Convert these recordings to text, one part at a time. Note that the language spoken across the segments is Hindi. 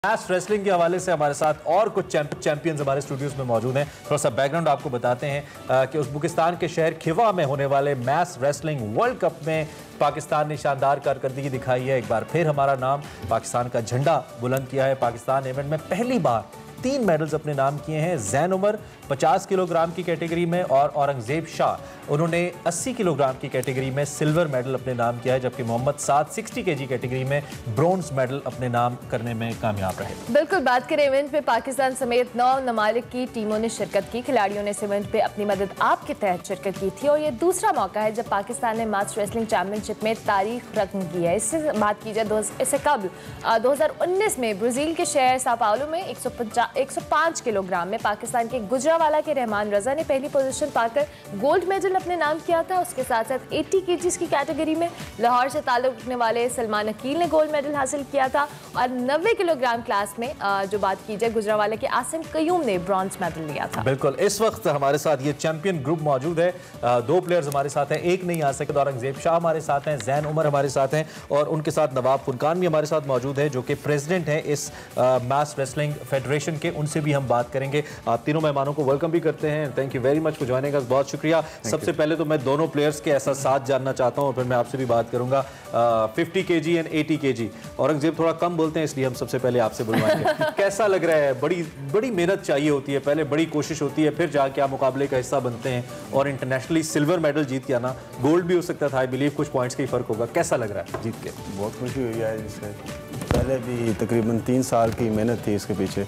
मैस रेसलिंग के हवाले से हमारे साथ और कुछ चैंपियंस हमारे स्टूडियोज में मौजूद हैं। थोड़ा सा बैकग्राउंड आपको बताते हैं कि उज़्बेकिस्तान के शहर खिवा में होने वाले मैस रेसलिंग वर्ल्ड कप में पाकिस्तान ने शानदार कारकर्दगी दिखाई है। एक बार फिर हमारा नाम, पाकिस्तान का झंडा बुलंद किया है। पाकिस्तान इवेंट में पहली बार 3 मेडल्स अपने नाम किए हैं। जैन उमर 50 किलोग्राम की कैटेगरी में और औरंगजेब शाह उन्होंने 80 किलोग्राम की कैटेगरी में सिल्वर मेडल अपने नाम किया है, जबकि मोहम्मद साद 60 केजी कैटेगरी में ब्रोंज मेडल अपने नाम करने में कामयाब रहे। बिल्कुल, बात करें इवेंट में पाकिस्तान समेत 9 ममालिक की टीमों ने शिरकत की। खिलाड़ियों ने इस इवेंट पे अपनी मदद आप के तहत शिरकत की थी और ये दूसरा मौका है जब पाकिस्तान ने मैस रेसलिंग चैंपियनशिप में तारीख रकम की है। इससे बात की जाए इससे कबल 2019 में ब्राजील के शहर sao Paulo में 105 किलोग्राम में पाकिस्तान के गुजरावाला के रहमान रजा ने पहली पोजीशन पाकर गोल्ड मेडल अपने नाम किया था। उसके साथ साथ 80 केजीज की कैटेगरी में लाहौर से ताल्लुक रखने वाले सलमान अकील ने गोल्ड मेडल हासिल किया था और 90 किलोग्राम क्लास में जो बात की जाए गुजरावाला के आसिम कयूम ने ब्रॉन्ज मेडल लिया था। बिल्कुल, इस वक्त हमारे साथ ये चैंपियन ग्रुप मौजूद है। 2 प्लेयर्स हमारे साथ हैं, एक नहीं आ सके तो औरंगजेब शाह हमारे साथ हैं, जैन उमर हमारे साथ हैं और उनके साथ नवाब फुरकान भी हमारे साथ मौजूद है जो कि प्रेसिडेंट हैं इस मैस रेसलिंग फेडरेशन के। उनसे भी हम बात करेंगे। आप तीनों मेहमानों को वेलकम भी करते हैं। Thank you very much for joining us, बहुत शुक्रिया। सबसे पहले तो मैं दोनों प्लेयर्स के एहसास जानना चाहता हूं और फिर मैं आपसे भी बात करूंगा। 50 केजी एंड 80 केजी, औरंगजेब थोड़ा कम बोलते हैं इसलिए हम सबसे पहले आपसे बुलवाएंगे। कैसा लग रहा है? बड़ी मेहनत चाहिए होती है, पहले बड़ी कोशिश होती है, फिर जाके आप मुकाबले का हिस्सा बनते हैं और इंटरनेशनली सिल्वर मेडल जीत के आना, गोल्ड भी हो सकता था, आई बिलीव कुछ पॉइंट्स का ही फर्क होगा। कैसा लग रहा है जीत के? बहुत खुशी हुई है। जिससे पहले भी तकरीबन 3 साल की मेहनत थी इसके पीछे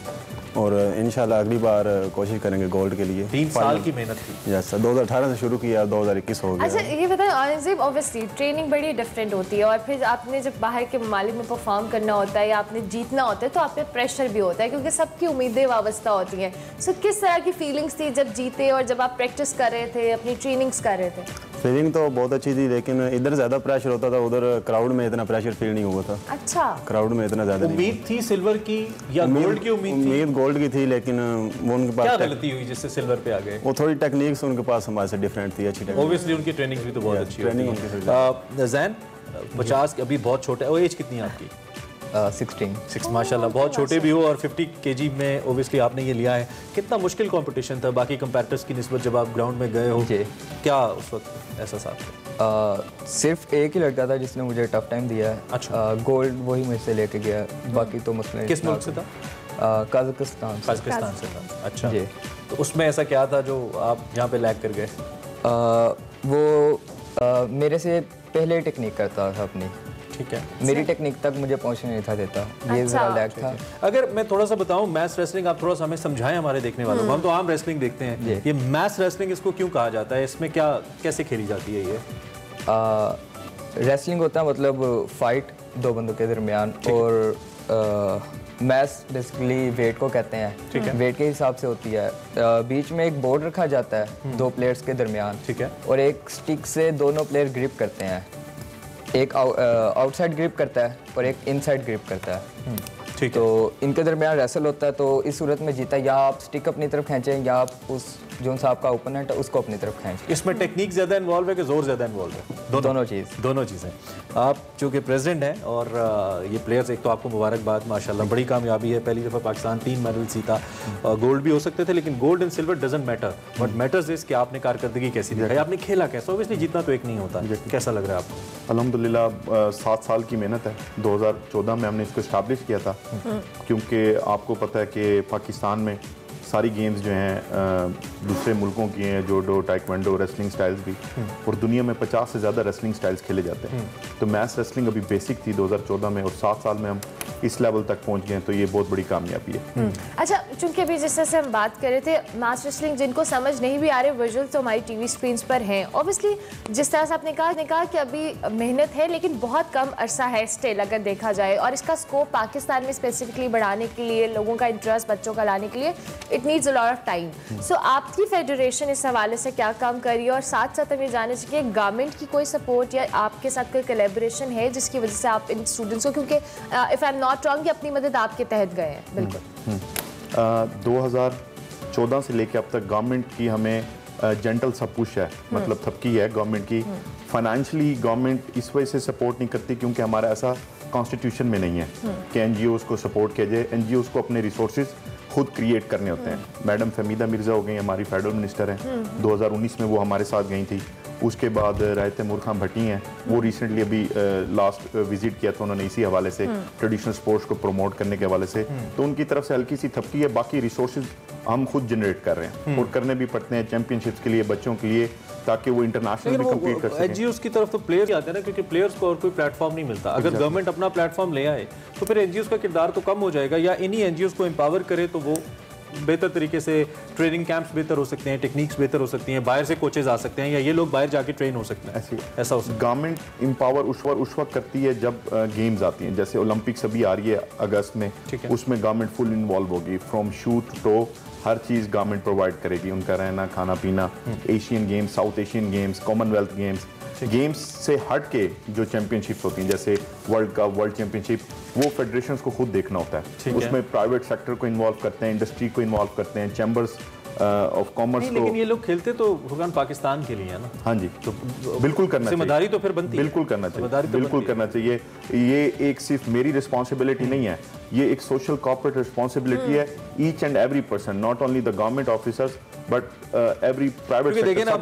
और इंशाल्लाह अगली बार कोशिश करेंगे गोल्ड के लिए। 3 साल की मेहनत थी। यस सर, 2018 से शुरू किया, 2021 हो गया। अच्छा ये बताएं औरंगजेब, ऑब्वियसली ट्रेनिंग बड़ी डिफरेंट होती है और फिर आपने जब बाहर के ममालिक में परफॉर्म करना होता है या आपने जीतना होता है तो आप पे प्रेशर भी होता है क्योंकि सबकी उम्मीदें वाबस्ता होती हैं। सो किस तरह की फीलिंग्स थी जब जीते और जब आप प्रैक्टिस कर रहे थे, अपनी ट्रेनिंग्स कर रहे थे? फीलिंग तो बहुत अच्छी थी, लेकिन इधर ज़्यादा प्रेशर होता था, उधर क्राउड में इतना प्रेशर फील नहीं हुआ था। अच्छा, क्राउड में इतना ज़्यादा उम्मीद थी सिल्वर की या गोल्ड की? उम्मीद गोल्ड की थी, लेकिन वो उनके पास क्या गलती हुई जिससे सिल्वर पे आ गए? वो थोड़ी टेक्निक्स उनके पास हमारे से डिफरेंट थी, अच्छी टेक्निक। ऑब्वियसली उनकी ट्रेनिंग भी तो बहुत अच्छी ट्रेनिंग है। जैन 50 अभी बहुत छोटा है, वो एज कितनी है आपकी? 16 माशाल्लाह, बहुत छोटे भी हो और 50 केजी में ओबियसली आपने ये लिया है। कितना मुश्किल कंपटीशन था बाकी कंपैरेटर्स की निस्बत जब आप ग्राउंड में गए हो? क्या उस वक्त एहसास था? सिर्फ एक ही लड़का था जिसने मुझे टफ टाइम दिया है। अच्छा। गोल्ड वही मुझसे लेके गया, बाकी तो मसला किस मुल्क से था? कजाकिस्तान से था। अच्छा जी। तो उसमें ऐसा क्या था जो आप यहाँ पे लैग कर गए? वो मेरे से पहले टेक्निक करता था अपनी। ठीक है, मेरी टेक्निक तक मुझे पहुंचने नहीं था देता, ये जरा लैग था। अगर मैं थोड़ा सा बताऊं, मैस रेसलिंग आप थोड़ा सा हमें समझाएं हमारे देखने वालों को। हम तो आम रेसलिंग देखते हैं, ये मैस रेसलिंग इसको क्यों कहा जाता है? इसमें क्या कैसे खेली जाती है ये? रेसलिंग होता है मतलब फाइट 2 बंदों के दरमियान और मैस बेसिकली वेट को कहते हैं। ठीक है, वेट के हिसाब से होती है। बीच में एक बोर्ड रखा जाता है 2 प्लेयर्स के दरमियान। ठीक है, और एक स्टिक से दोनों प्लेयर ग्रिप करते हैं, एक आउटसाइड ग्रिप करता है और एक इनसाइड ग्रिप करता है। ठीक है, तो इनके दरमियान रेसल होता है। तो इस सूरत में जीता या आप स्टिक अपनी तरफ खींचें या आप उस जो सा आपका ओपोनेंट है उसको अपनी तरफ खींचें। इसमें टेक्निक ज़्यादा इन्वॉल्व है कि जोर ज़्यादा इन्वॉल्व है? दोनों चीज़ें। आप चूँकि प्रेसिडेंट हैं और ये प्लेयर्स, एक तो आपको मुबारकबाद, माशाल्लाह बड़ी कामयाबी है। पहली दफ़ा पाकिस्तान 3 मेडल जीता। गोल्ड भी हो सकते थे लेकिन gold and silver doesn't matter, but matters is कि आपने कारकर्दगी कैसी दिखाई, आपने खेला कैसा। ऑब्वियसली जीतना तो एक नहीं होता। कैसा लग रहा है आपको? अल्हम्दुलिल्लाह 7 साल की मेहनत है। 2014 में हमने इसको इस्टेब्लिश किया था क्योंकि आपको पता है कि पाकिस्तान में सारी गेम्स जो हैं दूसरे मुल्कों की हैं, जूडो, टाइक्वांडो, रेसलिंग स्टाइल्स भी, और दुनिया में 50 से ज़्यादा रेसलिंग स्टाइल्स खेले जाते हैं। तो मैस रेसलिंग अभी बेसिक थी 2014 में और 7 साल में हम इस लेवल तक पहुंच गए, तो ये बहुत बड़ी कामयाबी है। अच्छा, चूंकि अभी जिस तरह से हम बात कर रहे थे मैस रेसलिंग, जिनको समझ नहीं भी आ रहे विजुअल्स तो हमारी टीवी स्क्रीन पर हैं। ऑब्वियसली जिस तरह से आपने कहा कि अभी मेहनत है लेकिन बहुत कम अरसा है स्टिल अगर देखा जाए, और इसका स्कोप पाकिस्तान में स्पेसिफिकली बढ़ाने के लिए, लोगों का इंटरेस्ट बच्चों का लाने के लिए it needs a lot of time. So आपकी फेडरेशन इस हवाले से क्या काम कर रही है? और साथ साथ हमें जानना चाहिए गवर्नमेंट की कोई सपोर्ट या आपके साथ कोई कोलैबोरेशन है जिसकी वजह से आप इन स्टूडेंट्स को, क्योंकि if I am not wrong, कि अपनी मदद आपके तहत गए हैं। बिल्कुल 2014 से लेकर अब तक गवर्नमेंट की हमें जेंटल सा पुश है, मतलब थपकी है गवर्नमेंट की। फाइनेंशियली गवर्नमेंट इस वजह से सपोर्ट नहीं करती क्योंकि हमारा ऐसा कॉन्स्टिट्यूशन में नहीं है कि एनजीओज़ को सपोर्ट किया जाए। एनजीओज़ को अपने रिसोर्सेज खुद क्रिएट करने होते हैं। मैडम फहमीदा मिर्ज़ा हो गई, हमारी फेडरल मिनिस्टर हैं, 2019 में वो हमारे साथ गई थी। उसके बाद राय तैमूर खान भट्टी हैं, वो रिसेंटली अभी लास्ट विजिट किया था उन्होंने इसी हवाले से, ट्रेडिशनल स्पोर्ट्स को प्रमोट करने के हवाले से। तो उनकी तरफ से हल्की सी थपकी है, बाकी रिसोर्सेज हम खुद जनरेट कर रहे हैं और करने भी पड़ते हैं चैंपियनशिप्स के लिए, बच्चों के लिए, ताकि वो इंटरनेशनल भी कम्पीट कर सकें। एनजीओज़ की तरफ तो प्लेयर्स आते हैं ना, क्योंकि प्लेयर्स को और कोई प्लेटफॉर्म नहीं मिलता। अगर गवर्नमेंट अपना प्लेटफॉर्म ले आए तो फिर एनजीओज़ का किरदार तो कम हो जाएगा, या इन्हीं एनजीओज़ को एम्पावर करे तो वो बेहतर तरीके से ट्रेनिंग कैंप्स बेहतर हो सकते हैं, टेक्निक्स बेहतर हो सकती हैं, बाहर से कोचेज आ सकते हैं, या ये लोग बाहर जाके ट्रेन हो सकते हैं। ऐसा हो सकता है। गवर्नमेंट एम्पावर उस वक्त करती है जब गेम्स आती हैं, जैसे ओलंपिक्स अभी आ रही है अगस्त में, उसमें गवर्नमेंट फुल इन्वॉल्व होगी, फ्रॉम शूट टो हर चीज़ गवर्नमेंट प्रोवाइड करेगी, उनका रहना खाना पीना। Asian games, South Asian games, Commonwealth games से हट के जो चैंपियनशिप्स होती हैं, जैसे वर्ल्ड कप, वर्ल्ड चैंपियनशिप, वो फेडरेशंस को खुद देखना होता है। उसमें प्राइवेट सेक्टर को इन्वॉल्व करते हैं, इंडस्ट्री को इन्वॉल्व करते हैं, चैम्बर्स ऑफ कॉमर्स को। लेकिन ये लोग खेलते तो हुक्म पाकिस्तान के लिए है ना। हाँ जी, तो बिल्कुल करना चाहिए, जिम्मेदारी तो फिर बनती है, बिल्कुल करना चाहिए, बिल्कुल करना चाहिए। ये एक सिर्फ मेरी रिस्पॉन्सिबिलिटी नहीं है, ये एक सोशल कॉर्पोरेट रिस्पॉन्सिबिलिटी है, each and every person, not only the government officers but every private sector. देखिए ना,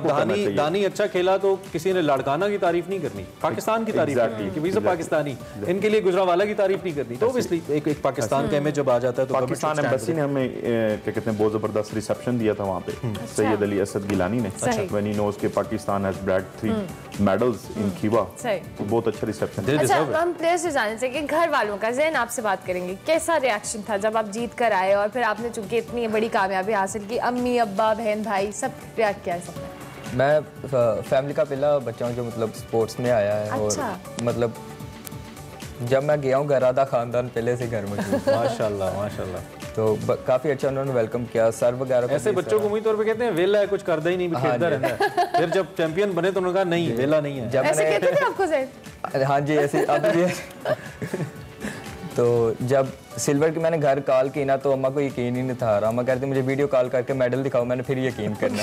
दानी अच्छा खेला तो किसी ने लाड़काना की तारीफ नहीं करनी, पाकिस्तान की तारीफ करनी कि भाई पाकिस्तानी, इनके लिए गुजरावाला की तारीफ नहीं करनी। तो ऑब्वियसली एक पाकिस्तान का इमेज जब आ जाता है तो पाकिस्तान एम्बेसी ने हमें क्या कहते हैं बहुत जबरदस्त रिसेप्शन दिया था वहाँ पे सैयद अली असद गिलानी ने, व्हेन ही नोज के Pakistan has brag 3 medals in Khiva, तो बहुत अच्छा रिसेप्शन। अच्छा, हम प्लेयर्स से जानना चाहिए कि घर वालों का, ज़ैन आपसे बात करेंगे, कैसा रिएक्शन था जब आप जीत कर आए और फिर आपने चूंकि इतनी बड़ी कामयाबी हासिल की, अम्मी अब्बा बहन भाई सब रिएक्ट किया है सबने? मैं फैमिली का पहला बच्चा हूँ जो मतलब स्पोर्ट्स में आया है। अच्छा। और मतलब जब मैं गया हूँ घर आधा खानदान पहले से घर में माशाल्लाह माशाल्लाह। तो काफ़ी अच्छा उन्होंने वेलकम किया, सर वगैरह। ऐसे बच्चों को मुझे तौर पे कहते हैं वेला है, कुछ करता ही नहीं, खेलता रहता है। फिर जब चैंपियन बने तो उन्होंने कहा नहीं वेला नहीं है। ऐसे कहते थे आपको ज़ैन? हाँ जी, ऐसे अब भी। तो जब सिल्वर की मैंने घर कॉल की ना तो अम्मा को यकीन ही नहीं था, अम्मा कहते मुझे वीडियो कॉल करके मेडल दिखाओ, मैंने फिर यकीन करना।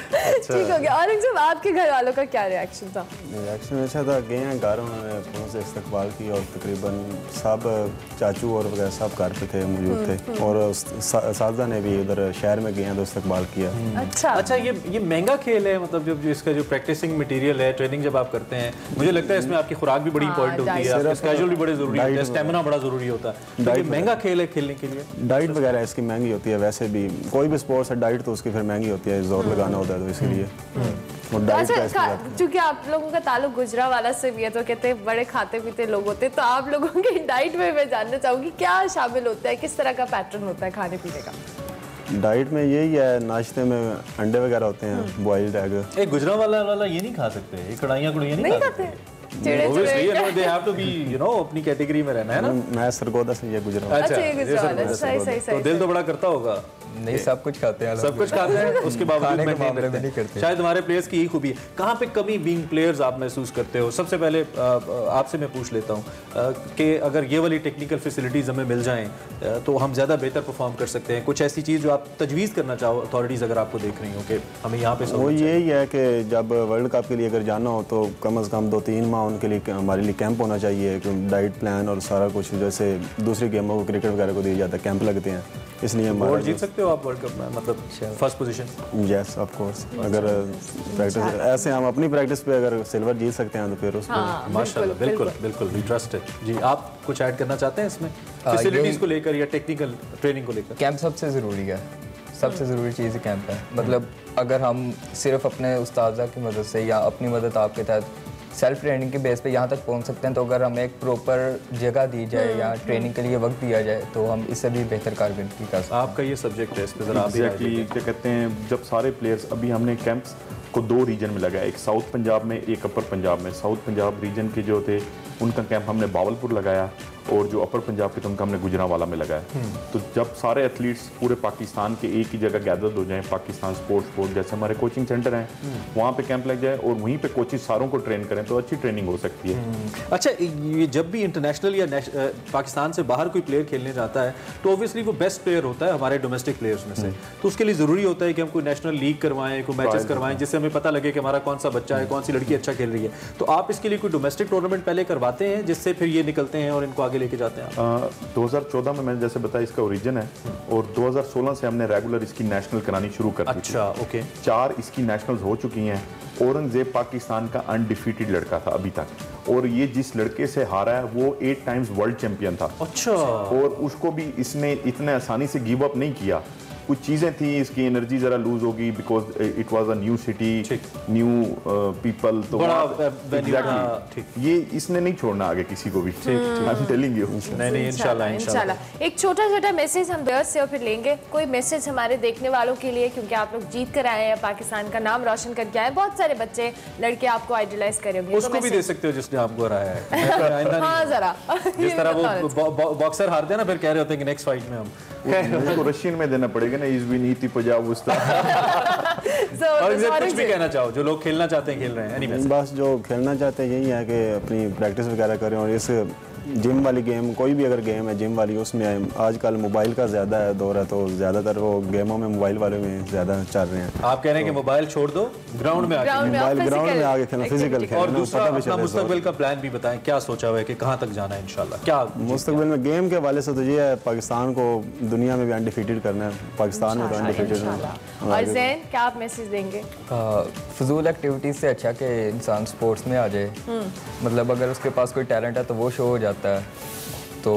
ठीक हो गया। और जब आपके घर वालों का क्या रिएक्शन था? रिएक्शन अच्छा था, गए हैं घर, उन्होंने फोन से इस्तकबाल की और तकरीबन सब चाचू और वगैरह सब घर पे थे, मौजूद थे, और सादा ने भी उधर शहर में गए हैं तो इस्तकबाल किया। अच्छा, ये महंगा खेल है, मतलब जो इसका जो प्रैक्टिसिंग मटेरियल है, ट्रेनिंग जब आप करते हैं, मुझे लगता है इसमें आपकी खुराक भी बड़ी इंपॉर्टेंट होती है, कैजुअल भी बड़े जरूरी होता है, स्टेमिना बड़ा जरूरी होता है। तो ये महंगा खेल है खेलने के लिए, डाइट वगैरह इसकी महंगी होती है, वैसे भी कोई भी स्पोर्ट्स है डाइट तो उसकी फिर महंगी होती है, जोर लगाना होता है तो इसलिए। क्योंकि आप लोगों का ताल्लुक गुजरावाला से भी है तो कहते हैं बड़े खाते पीते लोग होते हैं, तो आप लोगों की डाइट में मैं जानना चाहूँगी क्या शामिल होता है, किस तरह का पैटर्न होता है खाने पीने का? डाइट में यही है, नाश्ते में अंडे वगैरह होते हैं, बॉइल्ड एग। एक गुजरावाला वाला ये नहीं खा सकते, ये कढ़ाइयाँ नहीं खाते। अपनी कैटेगरी में रहना है ना। मैं सरगोदा से ये गुजरा। अच्छा, तो दिल तो बड़ा करता होगा। नहीं, सब कुछ खाते हैं, सब कुछ खाते हैं, उसके बावजूद नहीं करते। शायद हमारे प्लेयर्स की यही खूबी है। कहाँ पे कमी बीइंग प्लेयर्स आप महसूस करते हो? सबसे पहले आपसे मैं पूछ लेता हूँ कि अगर ये वाली टेक्निकल फैसिलिटीज़ हमें मिल जाएं तो हम ज़्यादा बेहतर परफॉर्म कर सकते हैं। कुछ ऐसी चीज़ जो आप तजवीज़ करना चाहो अथॉरिटीज़ अगर आपको देख रही हो कि हमें यहाँ पे, वो यही है कि जब वर्ल्ड कप के लिए अगर जाना हो तो कम से कम 2-3 माह उनके लिए हमारे लिए कैंप होना चाहिए, डाइट प्लान और सारा कुछ, जैसे दूसरी गेमों को क्रिकेट वगैरह को दिया जाता है, कैंप लगते हैं, इसलिए गोल्ड जीत सकते हो आप वर्ल्ड कप में, मतलब first position? Yes of course, अगर प्रैक्टिस ऐसे हम अपनी प्रैक्टिस पे अगर सिल्वर जीत सकते हैं तो फिर उसको माशाल्लाह, बिल्कुल बिल्कुल वी ट्रस्ट इट। जी, आप कुछ ऐड करना चाहते हैं इसमें फैसिलिटीज को लेकर या टेक्निकल ट्रेनिंग को लेकर? कैंप सबसे ज़रूरी है, सबसे ज़रूरी चीज़ है कैंप है। मतलब अगर हम सिर्फ अपने उस्ताद की मदद से या अपनी मदद आपके तहत सेल्फ ट्रेनिंग के बेस पे यहाँ तक पहुँच सकते हैं, तो अगर हमें एक प्रॉपर जगह दी जाए या ट्रेनिंग के लिए वक्त दिया जाए तो हम इससे भी बेहतर कारकर्दगी कर सकते हैं। आपका ये सब्जेक्ट है, इस पर ज़रा आप क्या कहते हैं, जब सारे प्लेयर्स, अभी हमने कैंप्स को 2 रीजन में लगाया, एक साउथ पंजाब में, एक अपर पंजाब में। साउथ पंजाब रीजन के जो थे उनका कैंप हमने बावलपुर लगाया, और जो अपर पंजाब के थे उनका हमने गुजरांवाला में लगाया। तो जब सारे एथलीट्स पूरे पाकिस्तान के एक ही जगह गैदर हो जाएं, पाकिस्तान स्पोर्ट्स बोर्ड जैसे हमारे कोचिंग सेंटर हैं, वहाँ पे कैंप लग जाए और वहीं पे कोचिंग सारों को ट्रेन करें तो अच्छी ट्रेनिंग हो सकती है। अच्छा, ये जब भी इंटरनेशनल या पाकिस्तान से बाहर कोई प्लेयर खेलने जाता है तो ऑब्वियसली वो बेस्ट प्लेयर होता है हमारे डोमेस्टिक प्लेयर्स में से, तो उसके लिए ज़रूरी होता है कि हम कोई नेशनल लीग करवाएं, कोई मैचेस करवाएं, जिससे हमें पता लगे कि हमारा कौन सा बच्चा है, कौन सी लड़की अच्छा खेल रही है। तो आप इसके लिए कोई डोमेस्टिक टूर्नामेंट पहले करवा बातें हैं जिससे फिर ये निकलते हैं और इनको आगे लेके जाते हैं? 2014 में मैंने जैसे बताया इसका ओरिजिन है, और 2016 से हमने रेगुलर इसकी नेशनल करानी शुरू कर दी। अच्छा, ओके। 4 इसकी नेशनल्स हो चुकी हैं। औरंगजेब पाकिस्तान का अनडिफीटेड लड़का था अभी तक, और ये जिस लड़के से हारा है वो 8 टाइम्स वर्ल्ड चैंपियन था। अच्छा। और उसको भी इसने इतने आसानी से गिव अप नहीं किया। कुछ चीज़ें थी, इसकी एनर्जी ज़रा लूज होगी because it was a new city, new people, तो एग्जैक्टली ये इसने नहीं छोड़ना आगे किसी को भी। I am telling you. नहीं, इंशाल्लाह। एक छोटा छोटा मैसेज हम व्यूअर्स से और फिर लेंगे। कोई मैसेज हमारे देखने वालों के लिए, क्योंकि आप लोग जीत कर आए हैं, पाकिस्तान का नाम रोशन करके आए, बहुत सारे बच्चे लड़के आपको आइडलाइज करेंगे, उसको भी दे सकते हो जिसने आपको हराया है। हाँ, जरा जिस तरह वो बॉक्सर हारते हैं ना, फिर कह रहे होते हैं कि नेक्स्ट फाइट में हम रशियन में देना पड़ेगा ना, इस भी नीति पंजाब उस्ता। और कुछ भी कहना चाहो, जो लोग खेलना चाहते हैं खेल रहे हैं। एनीवेज, बस जो खेलना चाहते हैं यही है कि अपनी प्रैक्टिस वगैरह करें, और इस जिम वाली गेम, कोई भी अगर गेम है जिम वाली, उसमें आजकल मोबाइल का ज़्यादा है दौर है, तो ज़्यादातर वो गेमों में मोबाइल वाले में ज़्यादा चल रहे हैं। आप कह रहे हैं कि मोबाइल छोड़ दो, ग्राउंड में आके ग्राउंड में आगे खेलना, फिजिकल खेलना। और दूसरा अपना मुस्तकबिल का प्लान भी बताएं, क्या सोचा हुआ है कि कहाँ तक जाना है इंशाल्लाह? क्या मुस्तकबिल में गेम के हवाले से तो ये है, पाकिस्तान को दुनिया में भी अनडिफीटेड करना है, पाकिस्तान में तो अनडिफीटेड है। और ज़ैन, क्या आप मैसेज देंगे? फजूल एक्टिविटीज़ से अच्छा कि इंसान स्पोर्ट्स में आ जाए। मतलब अगर उसके पास कोई टैलेंट है तो वो शो हो जाता है। तो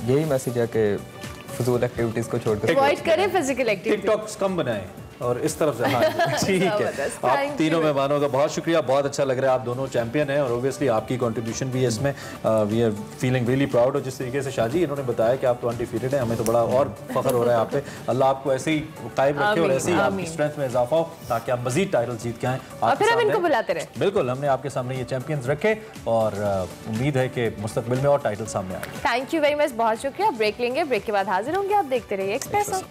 यही मैसेज है कि फजूल एक्टिविटीज़ को छोड़कर अवॉइड करें फिजिकल एक्टिविटी, टिकटॉक्स कम बनाएं और इस तरफ से। हाँ, ठीक है। आप तीनों मेहमानों का बहुत शुक्रिया, बहुत अच्छा लग रहा है। आप दोनों चैंपियन हैं और ओबियसली आपकी कंट्रीब्यूशन भी है इसमें। We are feeling really proud. और जिस तरीके से शाजी इन्होंने बताया कि आप तो अनडिफीटेड हैं, हमें तो बड़ा और फख्र हो रहा है आप पे। अल्लाह आपको ऐसे ही कायम रखे और ऐसे ही आपकी स्ट्रेंथ में इजाफा हो, ताकि आप मजीद टाइटल जीत के आएँ। और फिर हम इनको बुलाते रहे। बिल्कुल, हमने आपके सामने ये चैंपियंस रखे और उम्मीद है कि मुस्तकबिल में और टाइटल सामने आए। थैंक यू वेरी मच, बहुत शुक्रिया। ब्रेक लेंगे, ब्रेक के बाद हाजिर होंगे। आप देखते रहिए एक्सप्रेस।